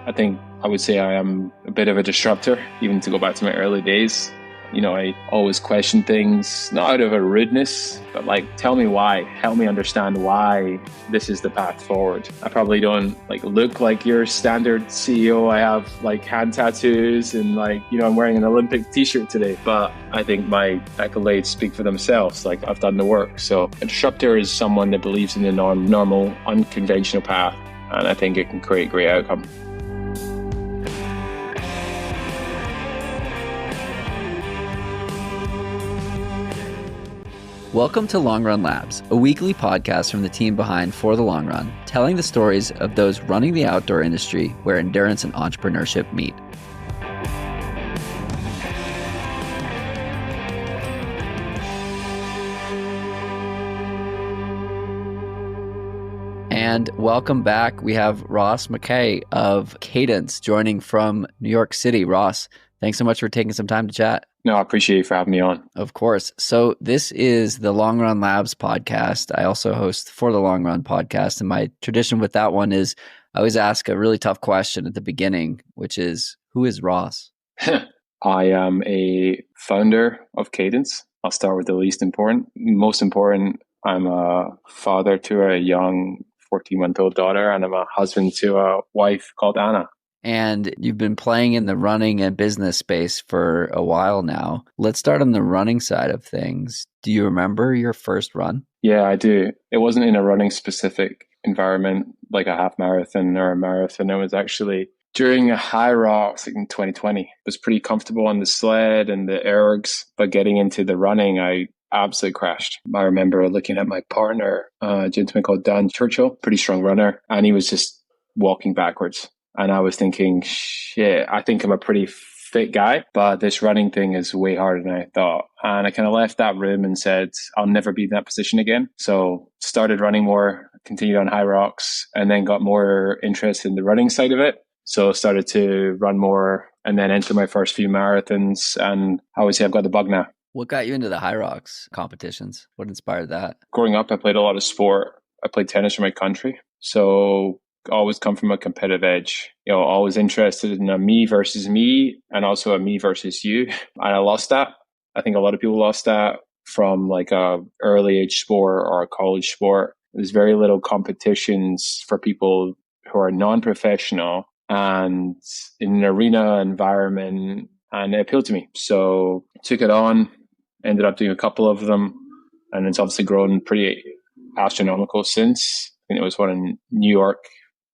I think I would say I am a bit of a disruptor, even to go back to my early days. I always question things, not out of a rudeness, but like, tell me why, help me understand why this is the path forward. I probably don't look like your standard CEO. I have hand tattoos and I'm wearing an Olympic t-shirt today, but I think my accolades speak for themselves. I've done the work. So a disruptor is someone that believes in the normal, unconventional path. And I think it can create great outcome. Welcome to Long Run Labs, a weekly podcast from the team behind For the Long Run, telling the stories of those running the outdoor industry where endurance and entrepreneurship meet. And welcome back. We have Ross Mackay of Cadence joining from New York City. Ross, thanks so much for taking some time to chat. No, I appreciate you for having me on. Of course. So this is the Long Run Labs podcast. I also host For the Long Run podcast. And my tradition with that one is I always ask a really tough question at the beginning, which is, who is Ross? I am a founder of Cadence. I'll start with the least important. Most important, I'm a father to a young 14-month-old daughter, and I'm a husband to a wife called Anna. And you've been playing in the running and business space for a while now. Let's start on the running side of things. Do you remember your first run? Yeah, I do. It wasn't in a running specific environment like a half marathon or a marathon. It was actually during a HYROX in 2020. It was pretty comfortable on the sled and the ergs, but getting into the running, I absolutely crashed. I remember looking at my partner, a gentleman called Dan Churchill, pretty strong runner, and he was just walking backwards. And I was thinking, shit, I think I'm a pretty fit guy, but this running thing is way harder than I thought. And I kind of left that room and said, I'll never be in that position again. So started running more, continued on HYROX, and then got more interested in the running side of it. So started to run more and then enter my first few marathons. And I would say I've got the bug now. What got you into the HYROX competitions? What inspired that? Growing up, I played a lot of sport. I played tennis for my country. So always come from a competitive edge, always interested in a me versus me and also a me versus you. And I lost that. I think a lot of people lost that from a early age sport or a college sport. There's very little competitions for people who are non-professional and in an arena environment, and it appealed to me. So took it on, ended up doing a couple of them, and it's obviously grown pretty astronomical since. I think it was one in New York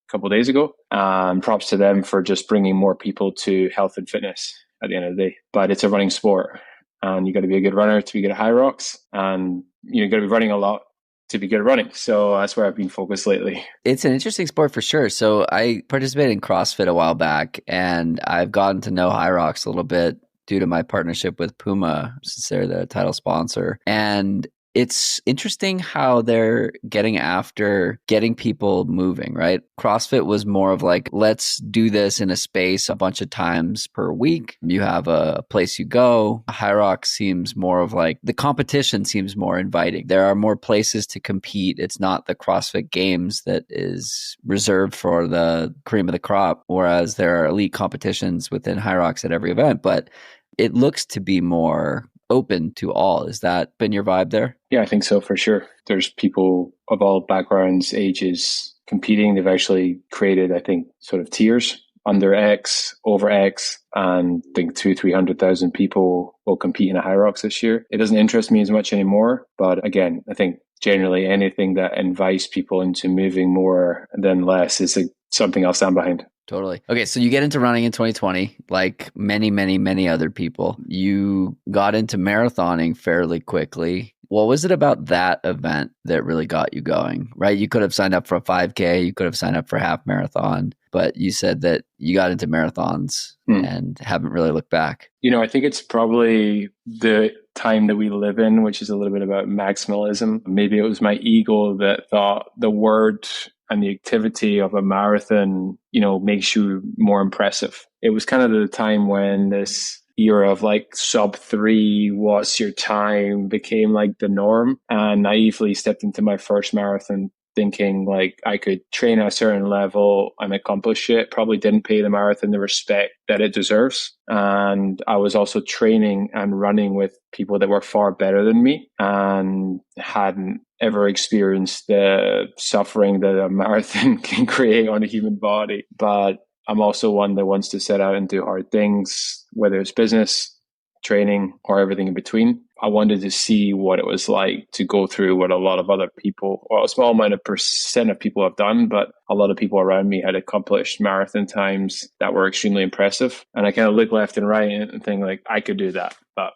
couple of days ago. Props to them for just bringing more people to health and fitness at the end of the day. But it's a running sport, and you got to be a good runner to be good at HYROX, and you got to be running a lot to be good at running. So that's where I've been focused lately. It's an interesting sport for sure. So I participated in CrossFit a while back, and I've gotten to know HYROX a little bit due to my partnership with Puma, since they're the title sponsor. And it's interesting how they're getting after getting people moving, right? CrossFit was more of let's do this in a space a bunch of times per week. You have a place you go. HYROX seems more of the competition seems more inviting. There are more places to compete. It's not the CrossFit Games that is reserved for the cream of the crop, whereas there are elite competitions within HYROX at every event, but it looks to be more open to all. Has that been your vibe there? Yeah, I think so for sure. There's people of all backgrounds, ages competing. They've actually created, I think, sort of tiers under X, over X, and I think 200,000-300,000 people will compete in a HYROX this year. It doesn't interest me as much anymore, but again, I think generally anything that invites people into moving more than less is something I'll stand behind. Totally. Okay, so you get into running in 2020, like many other people. You got into marathoning fairly quickly. What was it about that event that really got you going, right? You could have signed up for a 5K, you could have signed up for a half marathon, but you said that you got into marathons and haven't really looked back. I think it's probably the time that we live in, which is a little bit about maximalism. Maybe it was my ego that thought the word and the activity of a marathon, makes you more impressive. It was kind of the time when this era of sub 3, what's your time, became the norm. And naively stepped into my first marathon thinking like I could train at a certain level and accomplish it. Probably didn't pay the marathon the respect that it deserves. And I was also training and running with people that were far better than me and hadn't ever experienced the suffering that a marathon can create on a human body. But I'm also one that wants to set out and do hard things, whether it's business, training, or everything in between. I wanted to see what it was like to go through what a lot of other people, or a small amount of percent of people have done, but a lot of people around me had accomplished marathon times that were extremely impressive. And I kind of look left and right and think like, I could do that. But,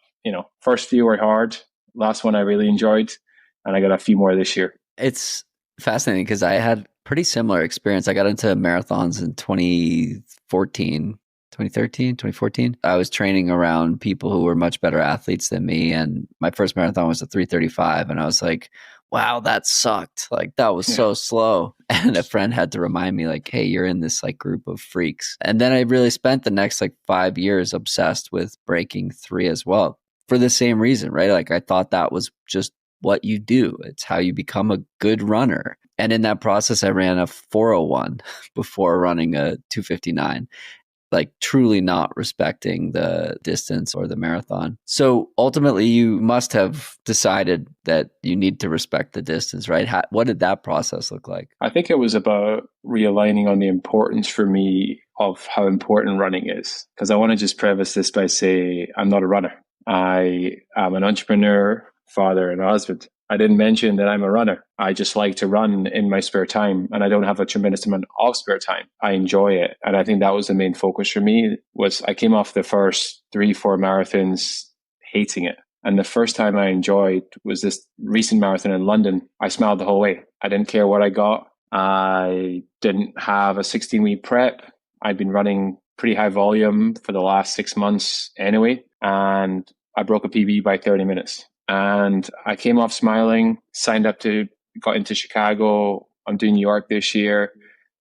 first few were hard. Last one I really enjoyed. And I got a few more this year. It's fascinating because I had pretty similar experience. I got into marathons in 2014. I was training around people who were much better athletes than me. And my first marathon was a 3:35. And I was like, wow, that sucked. Like that was so slow. And a friend had to remind me like, hey, you're in this like group of freaks. And then I really spent the next like 5 years obsessed with breaking 3 as well for the same reason, right? Like I thought that was just what you do. It's how you become a good runner. And in that process, I ran a 4:01 before running a 2:59. Like truly not respecting the distance or the marathon. So ultimately, you must have decided that you need to respect the distance, right? What did that process look like? I think it was about realigning on the importance for me of how important running is. Because I want to just preface this by saying I'm not a runner. I am an entrepreneur, father, and a husband. I didn't mention that I'm a runner. I just like to run in my spare time, and I don't have a tremendous amount of spare time. I enjoy it. And I think that was the main focus for me. Was I came off the first 3-4 marathons hating it. And the first time I enjoyed was this recent marathon in London. I smiled the whole way. I didn't care what I got. I didn't have a 16-week prep. I'd been running pretty high volume for the last 6 months anyway. And I broke a PB by 30 minutes. And I came off smiling, got into Chicago. I'm doing New York this year.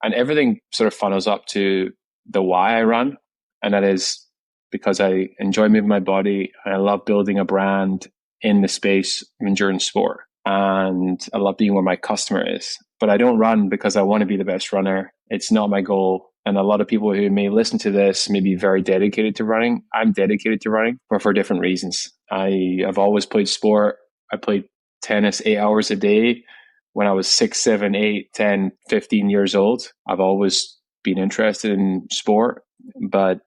And everything sort of funnels up to the why I run. And that is because I enjoy moving my body and I love building a brand in the space of endurance sport. And I love being where my customer is. But I don't run because I want to be the best runner. It's not my goal. And a lot of people who may listen to this may be very dedicated to running. I'm dedicated to running, but for different reasons. I have always played sport. I played tennis 8 hours a day when I was 6, 7, 8, 10, 15 years old. I've always been interested in sport, but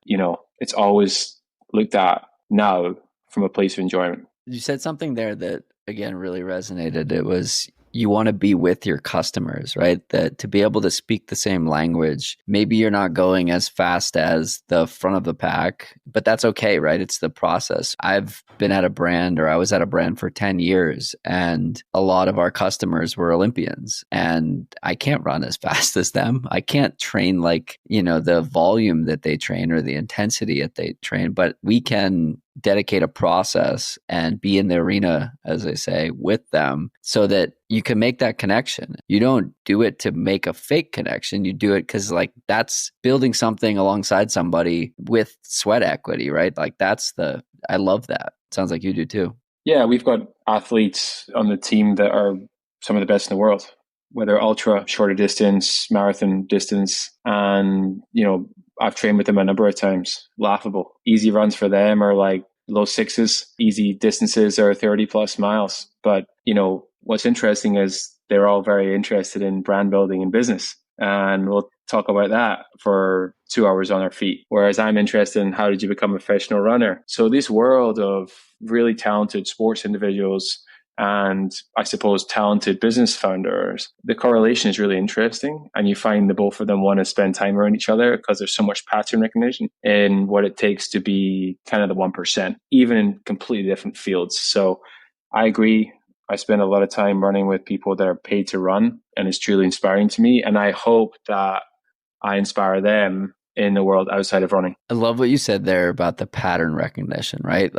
it's always looked at now from a place of enjoyment. You said something there that, again, really resonated. It was you want to be with your customers, right? That to be able to speak the same language, maybe you're not going as fast as the front of the pack, but that's okay, right? It's the process. I've been at a brand, or I was at a brand for 10 years, and a lot of our customers were Olympians, and I can't run as fast as them. I can't train like, the volume that they train or the intensity that they train, but we can dedicate a process and be in the arena, as I say, with them so that you can make that connection. You don't do it to make a fake connection. You do it because that's building something alongside somebody with sweat equity, right? I love that. Sounds like you do too. Yeah, we've got athletes on the team that are some of the best in the world, whether ultra, shorter distance, marathon distance. And, I've trained with them a number of times. Laughable. Easy runs for them are like low 6s. Easy distances are 30 plus miles. But, what's interesting is they're all very interested in brand building and business. And we'll talk about that for 2 hours on our feet. Whereas I'm interested in how did you become a professional runner? So this world of really talented sports individuals and I suppose talented business founders, the correlation is really interesting. And you find that both of them want to spend time around each other because there's so much pattern recognition in what it takes to be kind of the 1%, even in completely different fields. So I agree. I spend a lot of time running with people that are paid to run, and it's truly inspiring to me. And I hope that I inspire them in the world outside of running. I love what you said there about the pattern recognition, right?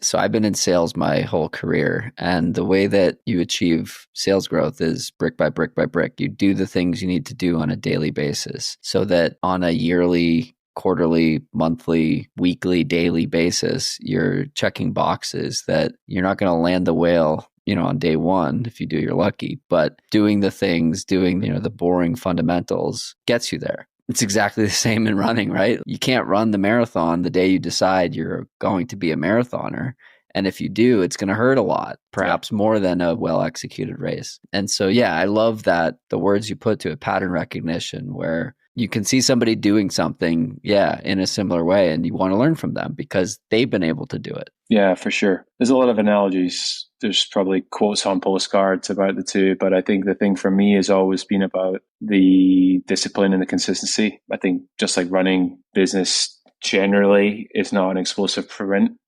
So I've been in sales my whole career, and the way that you achieve sales growth is brick by brick by brick. You do the things you need to do on a daily basis so that on a yearly, quarterly, monthly, weekly, daily basis, you're checking boxes that you're not going to land the whale on day one, if you do, you're lucky. But doing the things, doing, the boring fundamentals gets you there. It's exactly the same in running, right? You can't run the marathon the day you decide you're going to be a marathoner. And if you do, it's going to hurt a lot, perhaps more than a well-executed race. And so, yeah, I love that the words you put to it, pattern recognition, where you can see somebody doing something, in a similar way, and you want to learn from them because they've been able to do it. Yeah, for sure. There's a lot of analogies. There's probably quotes on postcards about the two, but I think the thing for me has always been about the discipline and the consistency. I think just like running, business generally is not an explosive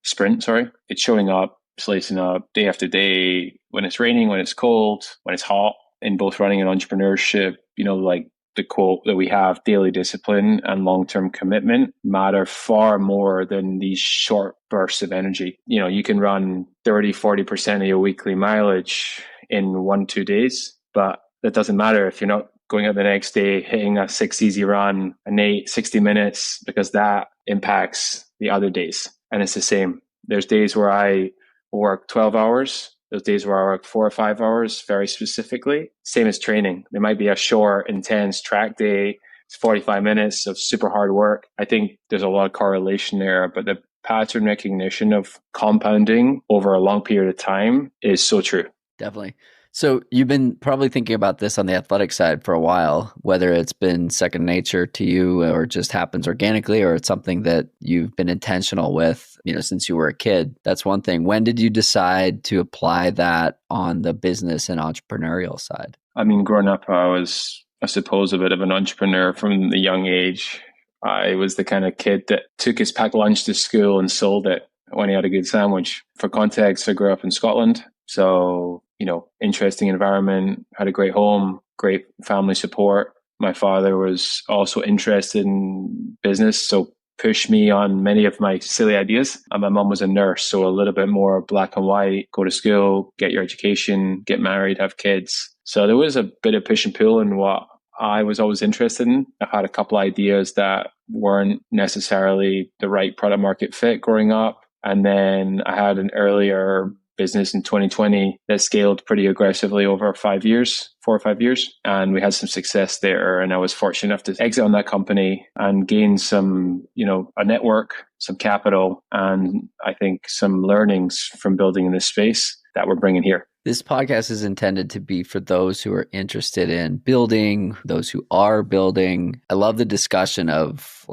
sprint. It's showing up, slicing up day after day, when it's raining, when it's cold, when it's hot. In both running and entrepreneurship, like the quote that we have, daily discipline and long-term commitment matter far more than these short bursts of energy. You can run 30, 40% of your weekly mileage in 1-2 days, but that doesn't matter if you're not going out the next day, hitting a 6 easy run, an 60 minutes, because that impacts the other days. And it's the same. There's days where I work 12 hours. Those days where I work 4 or 5 hours, very specifically. Same as training. There might be a short, intense track day. It's 45 minutes of super hard work. I think there's a lot of correlation there, but the pattern recognition of compounding over a long period of time is so true. Definitely. So you've been probably thinking about this on the athletic side for a while, whether it's been second nature to you or just happens organically, or it's something that you've been intentional with, since you were a kid. That's one thing. When did you decide to apply that on the business and entrepreneurial side? I mean, growing up, I was, I suppose, a bit of an entrepreneur from the young age. I was the kind of kid that took his packed lunch to school and sold it when he had a good sandwich. For context, I grew up in Scotland. So, interesting environment, had a great home, great family support. My father was also interested in business, so pushed me on many of my silly ideas. And my mom was a nurse, so a little bit more black and white, go to school, get your education, get married, have kids. So there was a bit of push and pull in what I was always interested in. I had a couple ideas that weren't necessarily the right product market fit growing up. And then I had an earlier business in 2020 that scaled pretty aggressively over 5 years, 4 or 5 years. And we had some success there. And I was fortunate enough to exit on that company and gain some, a network, some capital, and I think some learnings from building in this space that we're bringing here. This podcast is intended to be for those who are interested in building, those who are building. I love the discussion of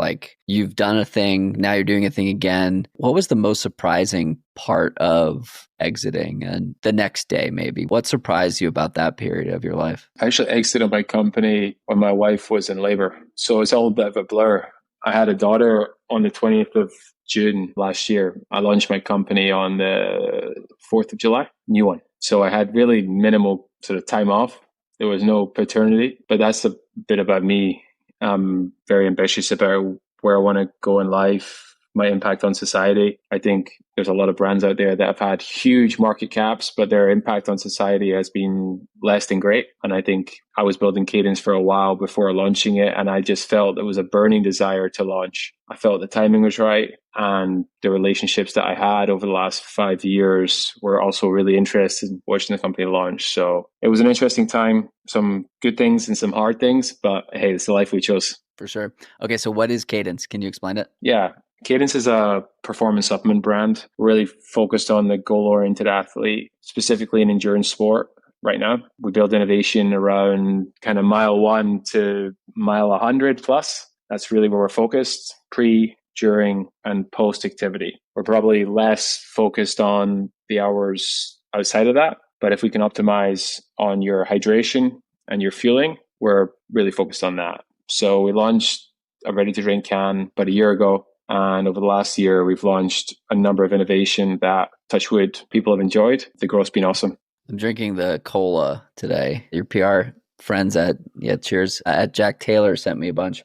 you've done a thing, now you're doing a thing again. What was the most surprising part of exiting and the next day maybe? What surprised you about that period of your life? I actually exited my company when my wife was in labor. So it's all a bit of a blur. I had a daughter on the 20th of June last year. I launched my company on the 4th of July, new one. So I had really minimal sort of time off. There was no paternity, but that's a bit about me. I'm very ambitious about where I want to go in life, my impact on society. I think there's a lot of brands out there that have had huge market caps, but their impact on society has been less than great. And I think I was building Cadence for a while before launching it, and I just felt there was a burning desire to launch. I felt the timing was right, and the relationships that I had over the last 5 years were also really interested in watching the company launch. So it was an interesting time, some good things and some hard things, but hey, it's the life we chose. For sure. Okay, so what is Cadence? Can you explain it? Yeah. Cadence is a performance supplement brand, really focused on the goal-oriented athlete, specifically in endurance sport. Right now, we build innovation around kind of mile 1 to mile 100 plus. That's really where we're focused, pre, during, and post activity. We're probably less focused on the hours outside of that, but if we can optimize on your hydration and your fueling, we're really focused on that. So we launched a ready-to-drink can about a year ago. And over the last year, we've launched a number of innovation that, touch wood, people have enjoyed. The growth's been awesome. I'm drinking the cola today. Your PR friends at Cheers at Jack Taylor sent me a bunch.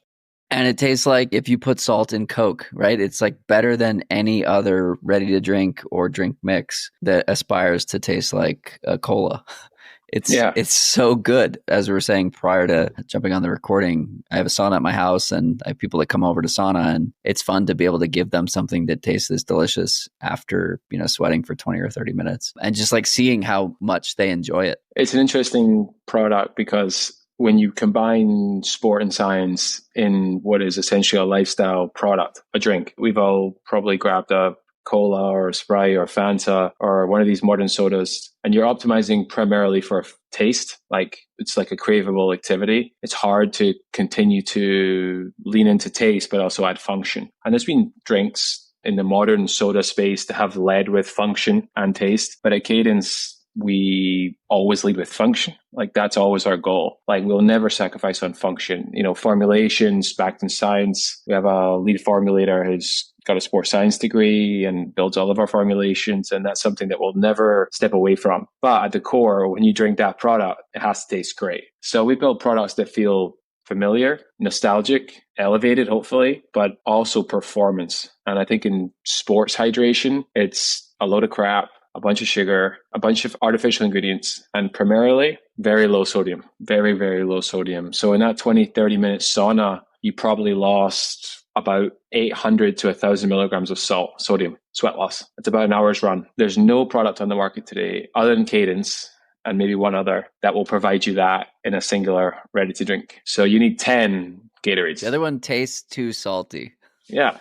And it tastes like if you put salt in Coke, right? It's better than any other ready to drink or drink mix that aspires to taste like a cola. Yeah. It's so good. As we were saying prior to jumping on the recording, I have a sauna at my house and I have people that come over to sauna, and it's fun to be able to give them something that tastes this delicious after, sweating for 20 or 30 minutes and just like seeing how much they enjoy it. It's an interesting product because when you combine sport and science in what is essentially a lifestyle product, a drink, we've all probably grabbed a cola or a Sprite or Fanta or one of these modern sodas, and you're optimizing primarily for taste. Like it's like a craveable activity. It's hard to continue to lean into taste, but also add function. And there's been drinks in the modern soda space that have led with function and taste. But at Cadence, we always lead with function. Like that's always our goal. Like we'll never sacrifice on function. Formulations backed in science. We have a lead formulator who's got a sports science degree and builds all of our formulations. And that's something that we'll never step away from. But at the core, when you drink that product, it has to taste great. So we build products that feel familiar, nostalgic, elevated, hopefully, but also performance. And I think in sports hydration, it's a load of crap, a bunch of sugar, a bunch of artificial ingredients, and primarily very low sodium, very, very low sodium. So in that 20, 30 minute sauna, you probably lost about 800 to 1,000 milligrams of sodium, sweat loss. It's about an hour's run. There's no product on the market today other than Cadence and maybe one other that will provide you that in a singular ready to drink. So you need 10 Gatorades. The other one tastes too salty. Yeah.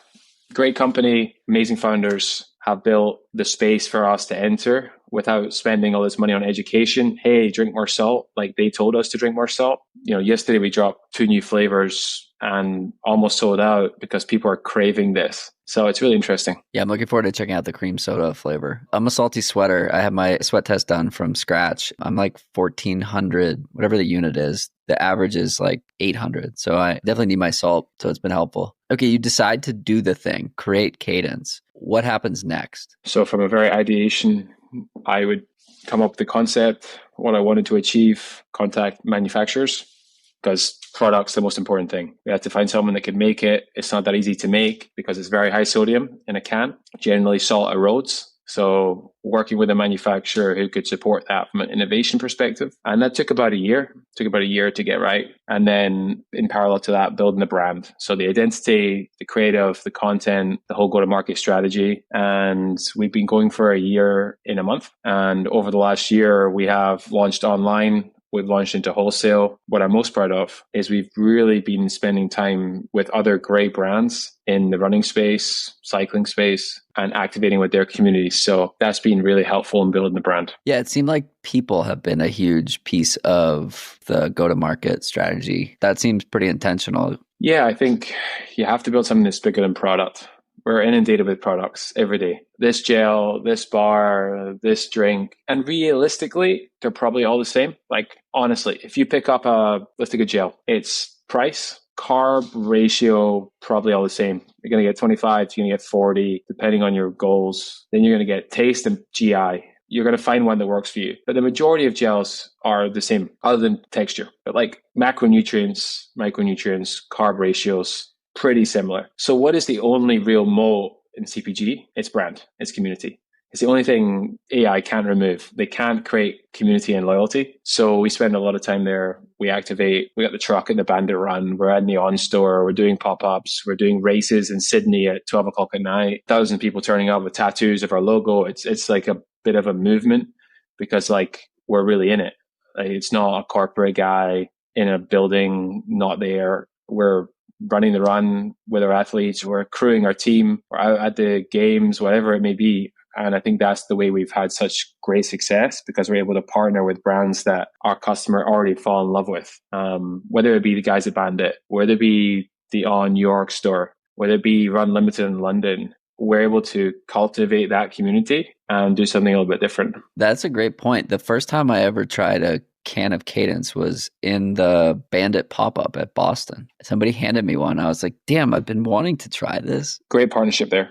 Great company, amazing founders have built the space for us to enter without spending all this money on education. Hey, drink more salt. Like they told us to drink more salt. Yesterday we dropped 2 new flavors and almost sold out because people are craving this. So it's really interesting. Yeah, I'm looking forward to checking out the cream soda flavor. I'm a salty sweater. I have my sweat test done from scratch. I'm like 1,400, whatever the unit is. The average is like 800. So I definitely need my salt. So it's been helpful. Okay, you decide to do the thing, create Cadence. What happens next? So from a very ideation, I would come up with the concept, what I wanted to achieve, contact manufacturers, because product's the most important thing. We had to find someone that could make it. It's not that easy to make because it's very high sodium in a can. Generally, salt erodes. So working with a manufacturer who could support that from an innovation perspective. And that took about a year. It took about a year to get right. And then in parallel to that, building the brand. So the identity, the creative, the content, the whole go-to-market strategy. And we've been going for a year in a month. And over the last year, we have launched online. We've launched into wholesale. What I'm most proud of is we've really been spending time with other great brands in the running space, cycling space, and activating with their communities. So that's been really helpful in building the brand. Yeah, it seemed like people have been a huge piece of the go-to-market strategy. That seems pretty intentional. Yeah, I think you have to build something that's bigger than product. We're inundated with products every day. This gel, this bar, this drink. And realistically, they're probably all the same. Like, honestly, if you pick up let's take a gel, it's price, carb ratio, probably all the same. You're going to get 25, you're going to get 40, depending on your goals. Then you're going to get taste and GI. You're going to find one that works for you. But the majority of gels are the same, other than texture. But like macronutrients, micronutrients, carb ratios, pretty similar. So what is the only real moat in CPG? It's brand, it's community. It's the only thing AI can't remove. They can't create community and loyalty. So we spend a lot of time there. We activate, we got the truck in the Bandit Run. We're at the On Store. We're doing pop-ups. We're doing races in Sydney at 12 o'clock at night. 1,000 people turning up with tattoos of our logo. It's like a bit of a movement because like we're really in it. Like, it's not a corporate guy in a building, not there. We're running the run with our athletes, we're crewing our team, we're out at the games, whatever it may be. And I think that's the way we've had such great success because we're able to partner with brands that our customer already fall in love with. Whether it be the guys at Bandit, whether it be the On New York store, whether it be Run Limited in London, we're able to cultivate that community and do something a little bit different. That's a great point. The first time I ever tried a can of Cadence was in the Bandit pop-up at Boston. Somebody handed me one. I was like, damn, I've been wanting to try this. Great partnership there.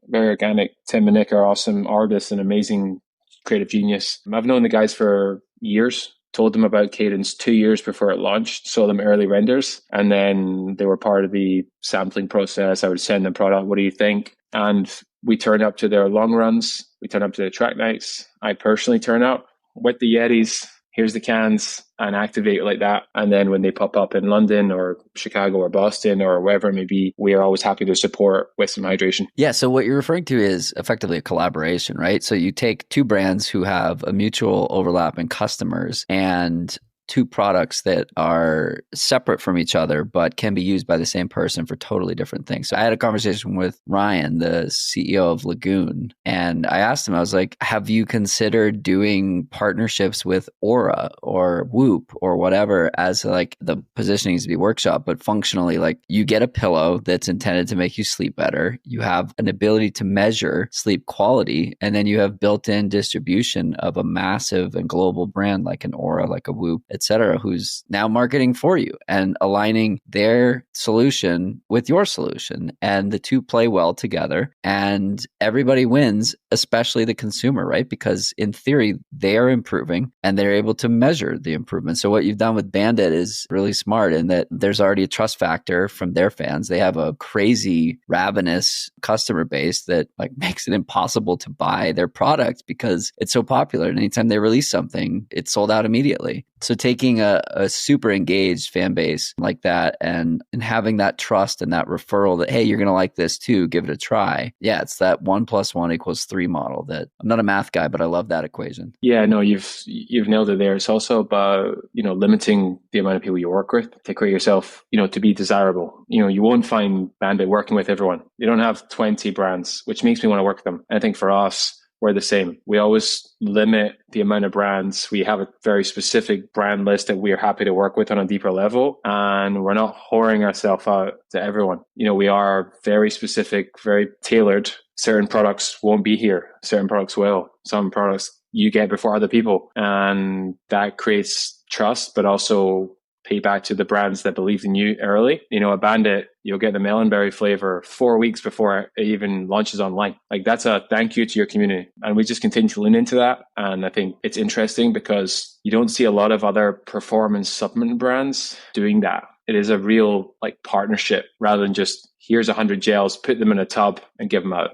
Very organic. Tim and Nick are awesome artists and amazing creative genius. I've known the guys for years, told them about Cadence 2 years before it launched, sold them early renders, and then they were part of the sampling process. I would send them product. What do you think? And we turn up to their long runs. We turn up to their track nights. I personally turn up with the Yetis, here's the cans, and activate like that. And then when they pop up in London or Chicago or Boston or wherever it may be, we are always happy to support with some hydration. Yeah. So what you're referring to is effectively a collaboration, right? So you take two brands who have a mutual overlap in customers and two products that are separate from each other, but can be used by the same person for totally different things. So I had a conversation with Ryan, the CEO of Lagoon, and I asked him, I was like, have you considered doing partnerships with Aura or Whoop or whatever as like the positioning needs to be workshop, but functionally like you get a pillow that's intended to make you sleep better. You have an ability to measure sleep quality, and then you have built-in distribution of a massive and global brand like an Aura, like a Whoop, et cetera, who's now marketing for you and aligning their solution with your solution. And the two play well together and everybody wins, especially the consumer, right? Because in theory, they are improving and they're able to measure the improvement. So what you've done with Bandit is really smart in that there's already a trust factor from their fans. They have a crazy, ravenous customer base that like makes it impossible to buy their product because it's so popular. And anytime they release something, it's sold out immediately. So taking a super engaged fan base like that and having that trust and that referral that, hey, you're going to like this too, give it a try. Yeah, it's that 1 + 1 = 3 model that I'm not a math guy, but I love that equation. Yeah, no, you've nailed it there. It's also about, limiting the amount of people you work with to create yourself, to be desirable. You won't find Bandit working with everyone. You don't have 20 brands, which makes me want to work with them. And I think for us, we're the same. We always limit the amount of brands. We have a very specific brand list that we are happy to work with on a deeper level. And we're not whoring ourselves out to everyone. We are very specific, very tailored. Certain products won't be here. Certain products will. Some products you get before other people. And that creates trust, but also pay back to the brands that believed in you early. A Bandit, you'll get the melonberry flavor 4 weeks before it even launches online. Like that's a thank you to your community. And we just continue to lean into that. And I think it's interesting because you don't see a lot of other performance supplement brands doing that. It is a real like partnership rather than just here's 100 gels, put them in a tub and give them out.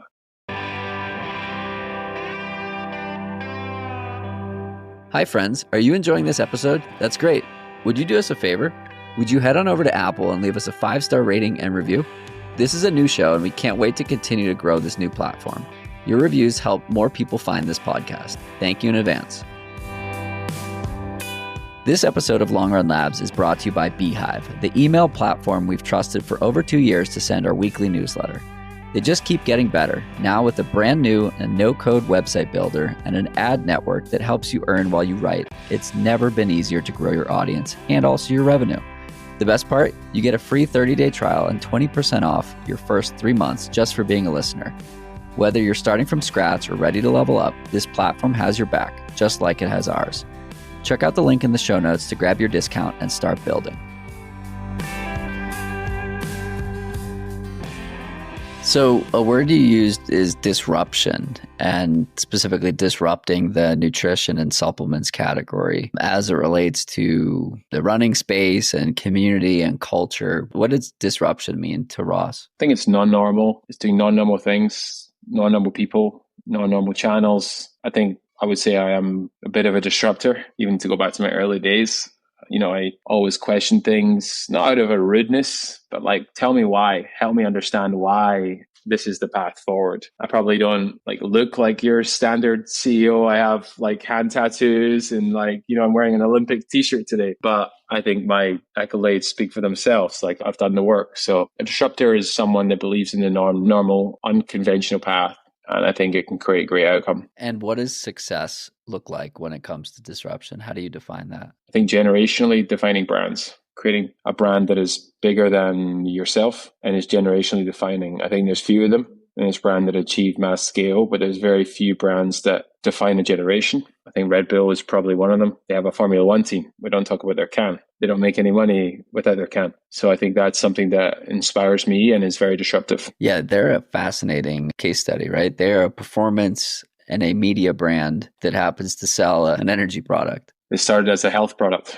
Hi friends, are you enjoying this episode? That's great. Would you do us a favor? Would you head on over to Apple and leave us a 5-star rating and review? This is a new show and we can't wait to continue to grow this new platform. Your reviews help more people find this podcast. Thank you in advance. This episode of Long Run Labs is brought to you by beehiiv, the email platform we've trusted for over 2 years to send our weekly newsletter. They just keep getting better, now with a brand new and no-code website builder and an ad network that helps you earn while you write. It's never been easier to grow your audience and also your revenue. The best part? You get a free 30-day trial and 20% off your first 3 months just for being a listener. Whether you're starting from scratch or ready to level up, this platform has your back, just like it has ours. Check out the link in the show notes to grab your discount and start building. So a word you used is disruption, and specifically disrupting the nutrition and supplements category as it relates to the running space and community and culture. What does disruption mean to Ross? I think it's non-normal. It's doing non-normal things, non-normal people, non-normal channels. I think I would say I am a bit of a disruptor, even to go back to my early days. I always question things, not out of a rudeness, but like, tell me why, help me understand why this is the path forward. I probably don't look like your standard CEO. I have hand tattoos and I'm wearing an Olympic t-shirt today, but I think my accolades speak for themselves. I've done the work. So a disruptor is someone that believes in the normal, unconventional path. And I think it can create a great outcome. And what does success look like when it comes to disruption? How do you define that? I think generationally defining brands, creating a brand that is bigger than yourself and is generationally defining. I think there's few of them in this brand that achieve mass scale, but there's very few brands that define a generation. I think Red Bull is probably one of them. They have a Formula One team. We don't talk about their can. They don't make any money without their can. So I think that's something that inspires me and is very disruptive. Yeah, they're a fascinating case study, right? They're a performance and a media brand that happens to sell an energy product. They started as a health product,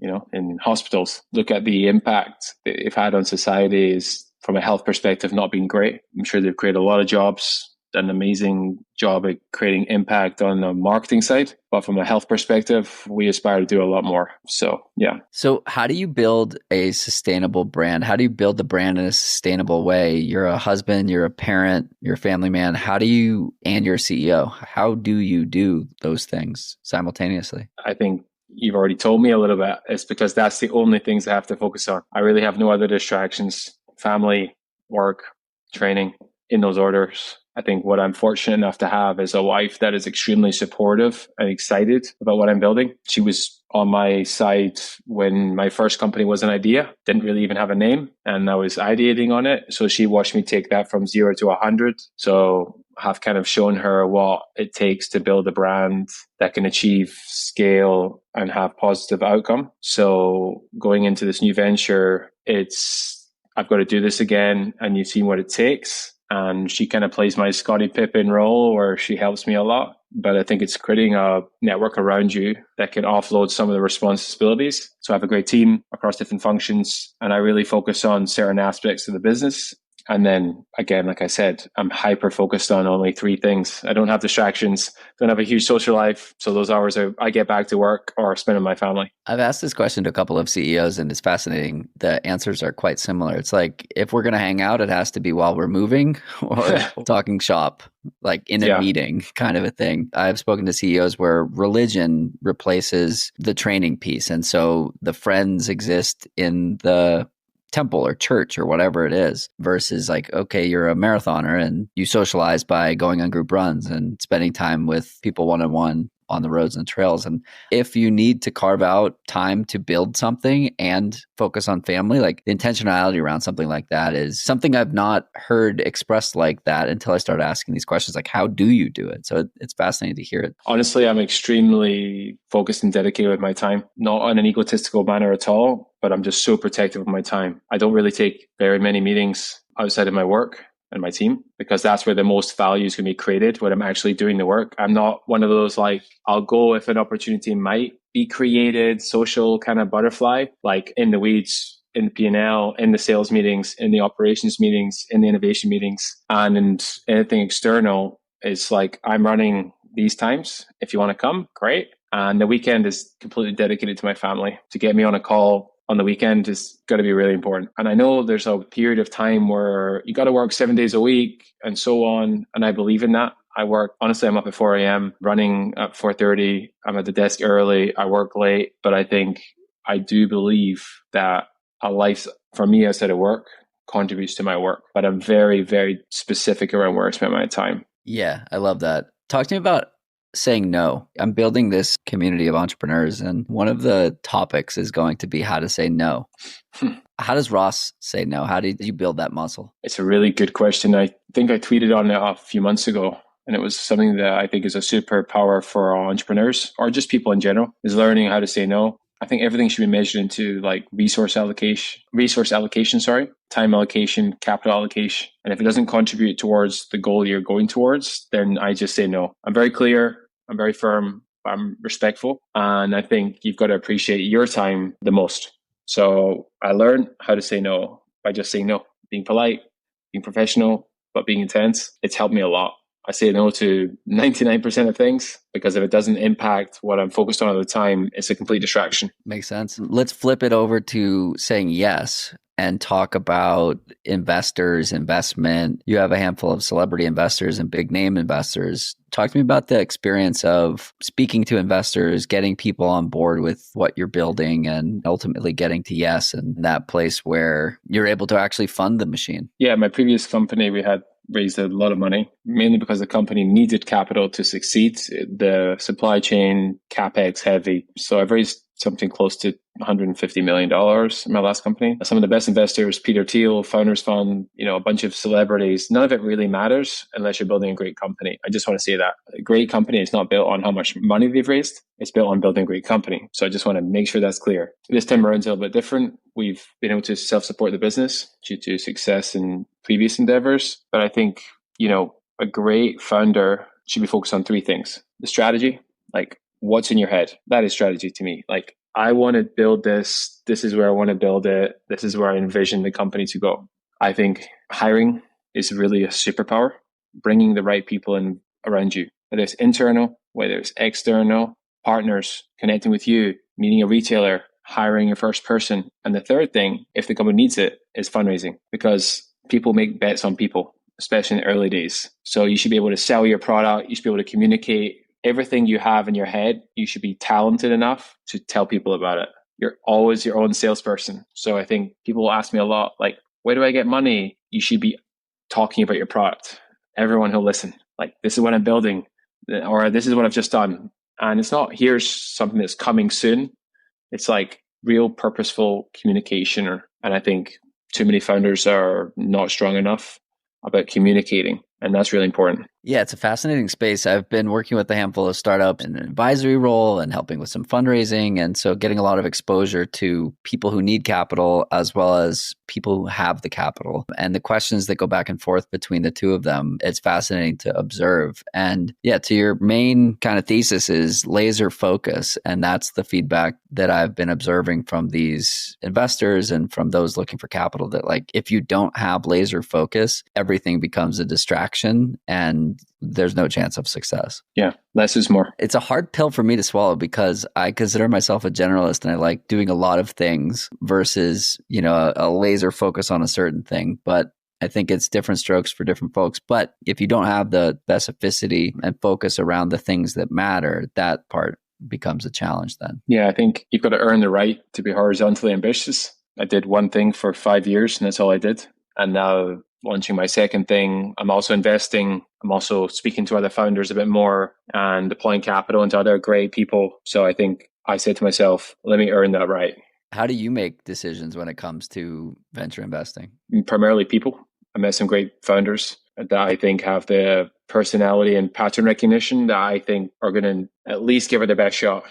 in hospitals. Look at the impact they've had on society is, from a health perspective, not been great. I'm sure they've created a lot of jobs, an amazing job at creating impact on the marketing side. But from a health perspective, we aspire to do a lot more. So, yeah. So how do you build a sustainable brand? How do you build the brand in a sustainable way? You're a husband, you're a parent, you're a family man. And you're a CEO. How do you do those things simultaneously? I think you've already told me a little bit. It's because that's the only things I have to focus on. I really have no other distractions. Family, work, training, in those orders. I think what I'm fortunate enough to have is a wife that is extremely supportive and excited about what I'm building. She was on my side when my first company was an idea, didn't really even have a name, and I was ideating on it. So she watched me take that from 0 to 100. So have kind of shown her what it takes to build a brand that can achieve scale and have positive outcome. So going into this new venture, I've got to do this again, and you've seen what it takes. And she kind of plays my Scottie Pippen role where she helps me a lot. But I think it's creating a network around you that can offload some of the responsibilities. So I have a great team across different functions, and I really focus on certain aspects of the business. And then again, like I said, I'm hyper focused on only 3 things. I don't have distractions, don't have a huge social life. So those hours I get back to work or spend with my family. I've asked this question to a couple of CEOs and it's fascinating. The answers are quite similar. It's like, if we're going to hang out, it has to be while we're moving or talking shop, like in a meeting kind of a thing. I've spoken to CEOs where religion replaces the training piece. And so the friends exist in the temple or church or whatever it is, versus like, okay, you're a marathoner and you socialize by going on group runs and spending time with people one-on-one on the roads and trails. And if you need to carve out time to build something and focus on family, like the intentionality around something like that is something I've not heard expressed like that until I started asking these questions, like, how do you do it? So it's fascinating to hear it. Honestly, I'm extremely focused and dedicated with my time, not in an egotistical manner at all, but I'm just so protective of my time. I don't really take very many meetings outside of my work and my team, because that's where the most value is going to be created when I'm actually doing the work. I'm not one of those, like, I'll go if an opportunity might be created, social kind of butterfly, like in the weeds, in the P&L, in the sales meetings, in the operations meetings, in the innovation meetings, and in anything external. It's like, I'm running these times. If you want to come, great. And the weekend is completely dedicated to my family. To get me on a call on the weekend is going to be really important. And I know there's a period of time where you got to work 7 days a week and so on. And I believe in that. Honestly, I'm up at 4 a.m., running at 4:30. I'm at the desk early. I work late. But I think I do believe that a life for me outside of work contributes to my work. But I'm very, very specific around where I spend my time. Yeah, I love that. Talk to me about saying no. I'm building this community of entrepreneurs, and one of the topics is going to be how to say no. How does Ross say no? How did you build that muscle? It's a really good question. I think I tweeted on it a few months ago, and it was something that I think is a superpower for entrepreneurs or just people in general, is learning how to say no. I think everything should be measured into like resource allocation, time allocation, capital allocation. And if it doesn't contribute towards the goal you're going towards, then I just say no. I'm very clear. I'm very firm. I'm respectful. And I think you've got to appreciate your time the most. So I learned how to say no by just saying no, being polite, being professional, but being intense. It's helped me a lot. I say no to 99% of things, because if it doesn't impact what I'm focused on at the time, it's a complete distraction. Makes sense. Let's flip it over to saying yes and talk about investors, investment. You have a handful of celebrity investors and big name investors. Talk to me about the experience of speaking to investors, getting people on board with what you're building, and ultimately getting to yes, and that place where you're able to actually fund the machine. Yeah, my previous company, we had raised a lot of money, mainly because the company needed capital to succeed. The supply chain, CapEx heavy. So I've raised something close to $150 million in my last company. Some of the best investors, Peter Thiel, Founders Fund, a bunch of celebrities. None of it really matters unless you're building a great company. I just want to say that a great company is not built on how much money they've raised. It's built on building a great company. So I just want to make sure that's clear. This time around, it's a little bit different. We've been able to self-support the business due to success in previous endeavors. But I think, a great founder should be focused on 3 things. The strategy, like what's in your head. That is strategy to me. Like, I want to build this. This is where I want to build it. This is where I envision the company to go. I think hiring is really a superpower. bringing the right people in around you, whether it's internal, whether it's external, partners connecting with you, meeting a retailer, hiring your first person. And the third thing, if the company needs it, is fundraising, because people make bets on people, especially in the early days. So you should be able to sell your product. You should be able to communicate everything you have in your head. You should be talented enough to tell people about it. You're always your own salesperson. So I think people ask me a lot, like, where do I get money? You should be talking about your product. Everyone will listen. Like, this is what I'm building, or this is what I've just done. And it's not, here's something that's coming soon. It's like real purposeful communication. And I think too many founders are not strong enough about communicating. And that's really important. Yeah, it's a fascinating space. I've been working with a handful of startups in an advisory role and helping with some fundraising. And so getting a lot of exposure to people who need capital as well as people who have the capital. And the questions that go back and forth between the two of them, it's fascinating to observe. And yeah, to your main kind of thesis is laser focus. And that's the feedback that I've been observing from these investors and from those looking for capital, that like, if you don't have laser focus, everything becomes a distraction and there's no chance of success. Yeah, less is more. It's a hard pill for me to swallow because I consider myself a generalist and I like doing a lot of things versus, a laser focus on a certain thing. But I think it's different strokes for different folks. But if you don't have the specificity and focus around the things that matter, that part becomes a challenge then. Yeah, I think you've got to earn the right to be horizontally ambitious. I did one thing for 5 years and that's all I did. And now launching my second thing, I'm also investing. I'm also speaking to other founders a bit more and deploying capital into other great people. So I think I said to myself, let me earn that right. How do you make decisions when it comes to venture investing? Primarily people. I met some great founders that I think have the personality and pattern recognition that I think are going to at least give it their best shot.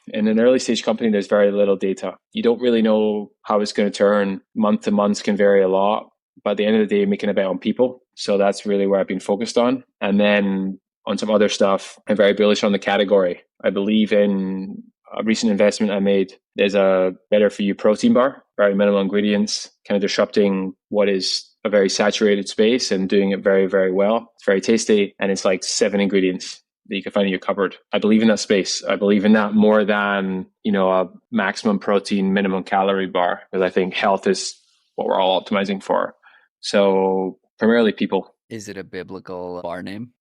In an early stage company, there's very little data. You don't really know how it's going to turn. Month to month can vary a lot. But at the end of the day, making a bet on people. So that's really where I've been focused on. And then on some other stuff, I'm very bullish on the category. I believe in a recent investment I made. There's a better for you protein bar, very minimal ingredients, kind of disrupting what is a very saturated space and doing it very, very well. It's very tasty. And it's like 7 ingredients that you can find in your cupboard. I believe in that space. I believe in that more than, a maximum protein, minimum calorie bar, because I think health is what we're all optimizing for. So primarily people. Is it a biblical bar name?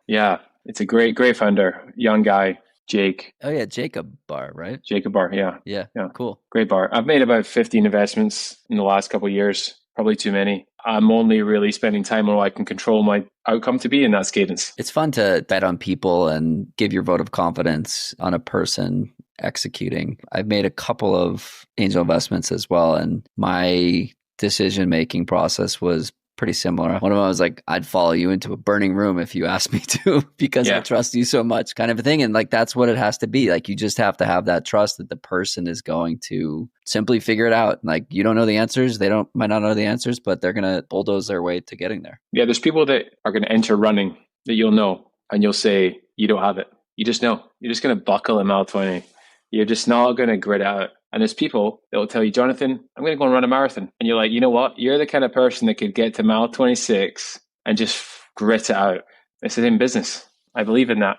Yeah. It's a great, great founder, young guy, Jake. Oh yeah, Jacob Bar, right? Jacob Bar, yeah. Yeah, cool. Great bar. I've made about 15 investments in the last couple of years, probably too many. I'm only really spending time on what I can control my outcome to be, and that's Cadence. It's fun to bet on people and give your vote of confidence on a person executing. I've made a couple of angel investments as well, and my decision-making process was pretty similar. One of them was like, I'd follow you into a burning room if you asked me to, because I trust you so much, kind of a thing. And like, that's what it has to be. Like, you just have to have that trust that the person is going to simply figure it out. Like, you don't know the answers. They might not know the answers, but they're going to bulldoze their way to getting there. Yeah. There's people that are going to enter running that you'll know, and you'll say, you don't have it. You just know. You're just going to buckle in mile 20. You're just not going to grit out. And there's people that will tell you, Jonathan, I'm going to go and run a marathon. And you're like, you know what? You're the kind of person that could get to mile 26 and just grit it out. It's in business. I believe in that.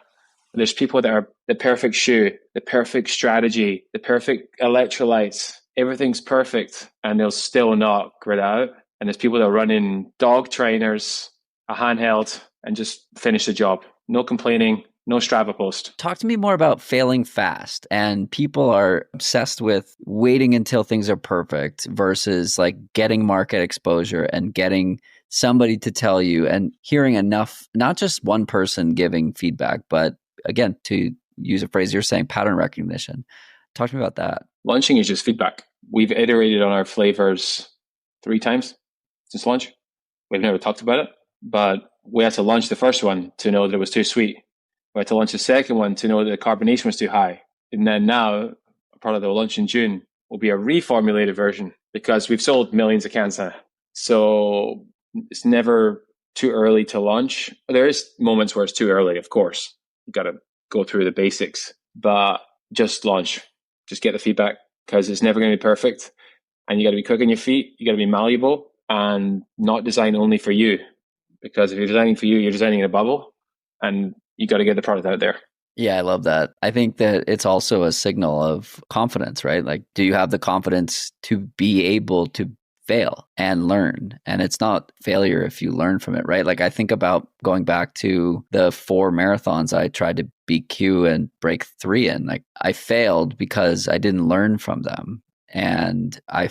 There's people that are the perfect shoe, the perfect strategy, the perfect electrolytes. Everything's perfect, and they'll still not grit out. And there's people that run in dog trainers, a handheld, and just finish the job. No complaining. No Strava post. Talk to me more about failing fast. And people are obsessed with waiting until things are perfect versus like getting market exposure and getting somebody to tell you and hearing enough, not just one person giving feedback, but again, to use a phrase you're saying, pattern recognition. Talk to me about that. Launching is just feedback. We've iterated on our flavors 3 times since launch. We've never talked about it, but we had to launch the first one to know that it was too sweet. We had to launch the second one to know that the carbonation was too high. And then now, a product that will launch in June will be a reformulated version because we've sold millions of cans now. So it's never too early to launch. There is moments where it's too early, of course. You got to go through the basics, but just launch. Just get the feedback because it's never going to be perfect. And you got to be quick on your feet. You got to be malleable and not designed only for you, because if you're designing for you, you're designing in a bubble, and you got to get the product out there. Yeah, I love that. I think that it's also a signal of confidence, right? Like, do you have the confidence to be able to fail and learn? And it's not failure if you learn from it, right? Like, I think about going back to the 4 marathons I tried to BQ and break 3 in. Like, I failed because I didn't learn from them. And I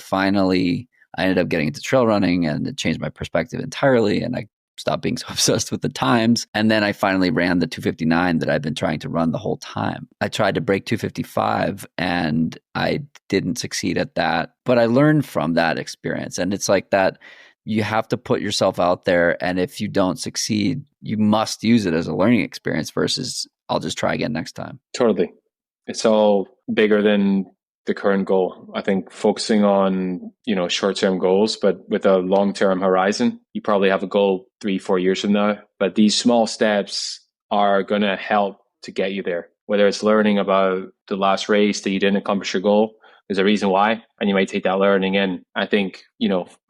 ended up getting into trail running, and it changed my perspective entirely. And I stopped being so obsessed with the times. And then I finally ran the 259 that I've been trying to run the whole time. I tried to break 255 and I didn't succeed at that, but I learned from that experience. And it's like that, you have to put yourself out there. And if you don't succeed, you must use it as a learning experience versus I'll just try again next time. Totally. It's all bigger than the current goal. I think focusing on, short-term goals, but with a long-term horizon. You probably have a goal 3-4 years from now, but these small steps are going to help to get you there. Whether it's learning about the last race that you didn't accomplish your goal, there's a reason why, and you might take that learning in. I think,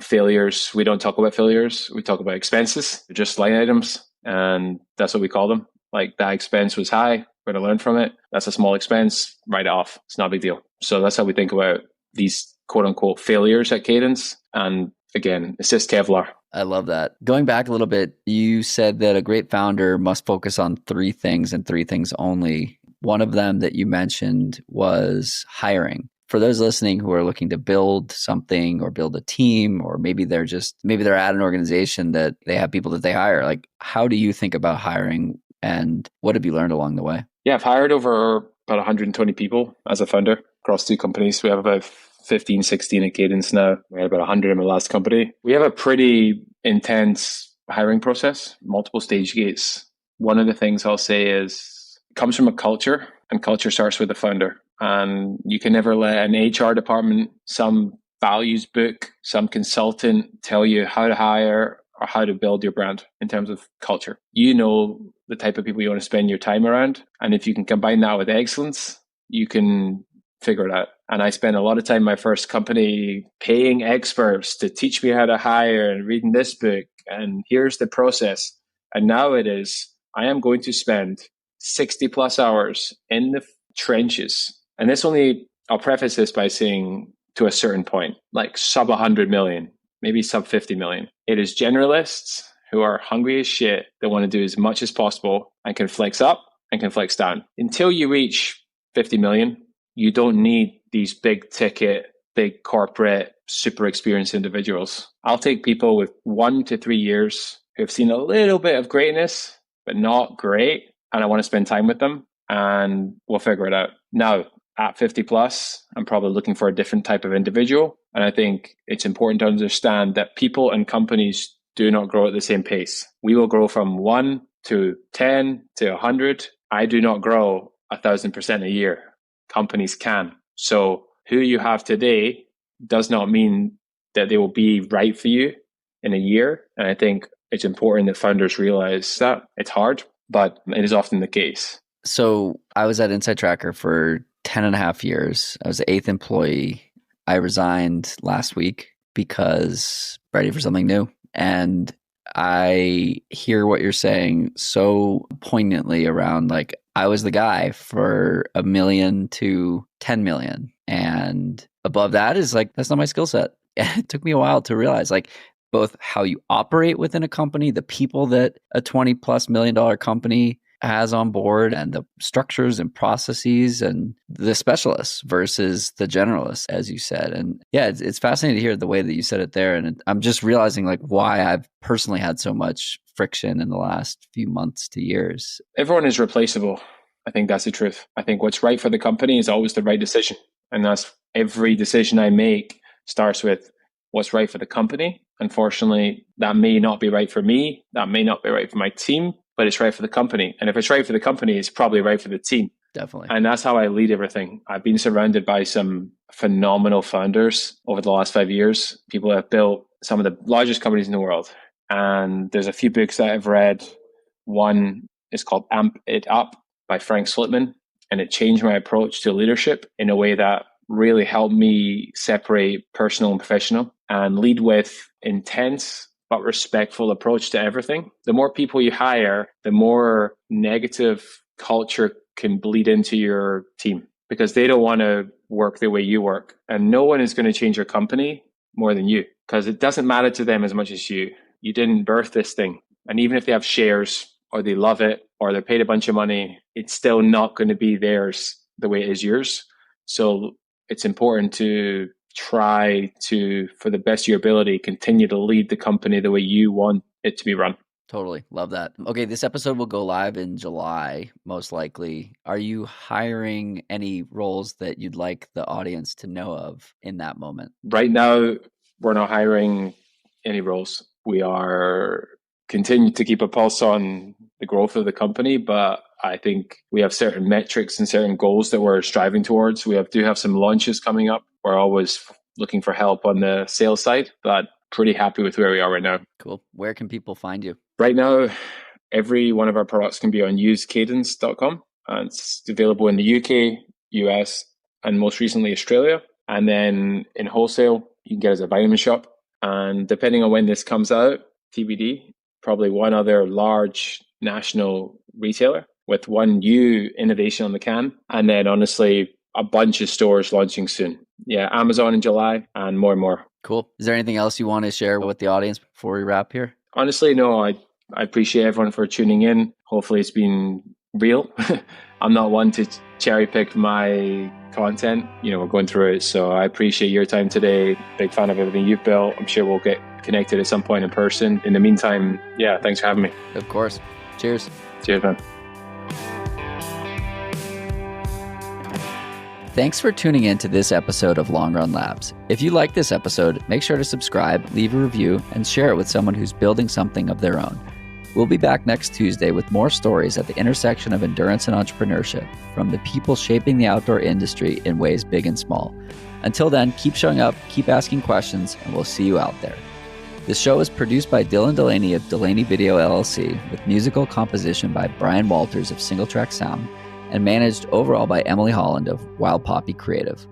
failures, we don't talk about failures. We talk about expenses. They're just line items, and that's what we call them. Like, that expense was high. We're going to learn from it. That's a small expense. Write it off. It's not a big deal. So that's how we think about these quote unquote failures at Cadence. And again, it's just Kevlar. I love that. Going back a little bit, you said that a great founder must focus on 3 things and 3 things only. One of them that you mentioned was hiring. For those listening who are looking to build something or build a team, or maybe they're at an organization that they have people that they hire, like, how do you think about hiring and what have you learned along the way? Yeah, I've hired over about 120 people as a founder across 2 companies. We have about 15, 16 at Cadence now. We had about 100 in my last company. We have a pretty intense hiring process, multiple stage gates. One of the things I'll say is it comes from a culture, and culture starts with the founder. And you can never let an HR department, some values book, some consultant tell you how to hire or how to build your brand in terms of culture. You know the type of people you want to spend your time around. And if you can combine that with excellence, you can figure it out. And I spent a lot of time in my first company paying experts to teach me how to hire and reading this book. And here's the process. And now it is, I am going to spend 60 plus hours in the trenches. And I'll preface this by saying to a certain point, like sub 100 million, maybe sub 50 million. It is generalists who are hungry as shit that want to do as much as possible and can flex up and can flex down. Until you reach 50 million, you don't need these big ticket, big corporate, super experienced individuals. I'll take people with 1 to 3 years who have seen a little bit of greatness, but not great. And I want to spend time with them and we'll figure it out. Now, at 50 plus, I'm probably looking for a different type of individual. And I think it's important to understand that people and companies do not grow at the same pace. We will grow from 1 to 10 to 100. I do not grow 1,000% a year. Companies can. So who you have today does not mean that they will be right for you in a year. And I think it's important that founders realize that. It's hard, but it is often the case. So I was at Insight Tracker for 10 and a half years. I was the 8th employee. I resigned last week because ready for something new. And I hear what you're saying so poignantly around, like, I was the guy for $1 million to 10 million. And above that is like, that's not my skill set. And it took me a while to realize, like, both how you operate within a company, the people that a $20+ million company has on board, and the structures and processes and the specialists versus the generalists, as you said. And yeah, it's fascinating to hear the way that you said it there. And I'm just realizing, like, why I've personally had so much friction in the last few months to years. Everyone is replaceable. I think that's the truth. I think what's right for the company is always the right decision. And that's every decision I make starts with what's right for the company. Unfortunately, that may not be right for me. That may not be right for my team, but it's right for the company. And if it's right for the company, it's probably right for the team. Definitely. And that's how I lead everything. I've been surrounded by some phenomenal founders over the last 5 years. People have built some of the largest companies in the world. And there's a few books that I've read. One is called Amp It Up by Frank Slipman. And it changed my approach to leadership in a way that really helped me separate personal and professional and lead with intense but respectful approach to everything. The more people you hire, the more negative culture can bleed into your team because they don't want to work the way you work. And no one is going to change your company more than you because it doesn't matter to them as much as you. You didn't birth this thing. And even if they have shares or they love it or they're paid a bunch of money, it's still not going to be theirs the way it is yours. So it's important to try to, for the best of your ability, continue to lead the company the way you want it to be run. Totally. Love that. Okay, this episode will go live in July, most likely. Are you hiring any roles that you'd like the audience to know of in that moment? Right now, we're not hiring any roles. We are continuing to keep a pulse on the growth of the company, but I think we have certain metrics and certain goals that we're striving towards. We do have some launches coming up. We're always looking for help on the sales side, but pretty happy with where we are right now. Cool. Where can people find you? Right now, every one of our products can be on usecadence.com. And it's available in the UK, US, and most recently Australia. And then in wholesale, you can get it as a vitamin shop. And depending on when this comes out, TBD, probably one other large national retailer with one new innovation on the can. And then honestly, a bunch of stores launching soon. Yeah, Amazon in July and more. Cool. Is there anything else you want to share with the audience before we wrap here? Honestly, no, I appreciate everyone for tuning in. Hopefully it's been real. I'm not one to cherry pick my content. We're going through it. So I appreciate your time today. Big fan of everything you've built. I'm sure we'll get connected at some point in person. In the meantime, yeah, thanks for having me. Of course. Cheers. Cheers, man. Thanks for tuning in to this episode of Long Run Labs. If you like this episode, make sure to subscribe, leave a review, and share it with someone who's building something of their own. We'll be back next Tuesday with more stories at the intersection of endurance and entrepreneurship, from the people shaping the outdoor industry in ways big and small. Until then, keep showing up, keep asking questions, and we'll see you out there. This show is produced by Dylan Delaney of Delaney Video LLC, with musical composition by Brian Walters of Single Track Sound, and managed overall by Emily Holland of Wild Poppy Creative.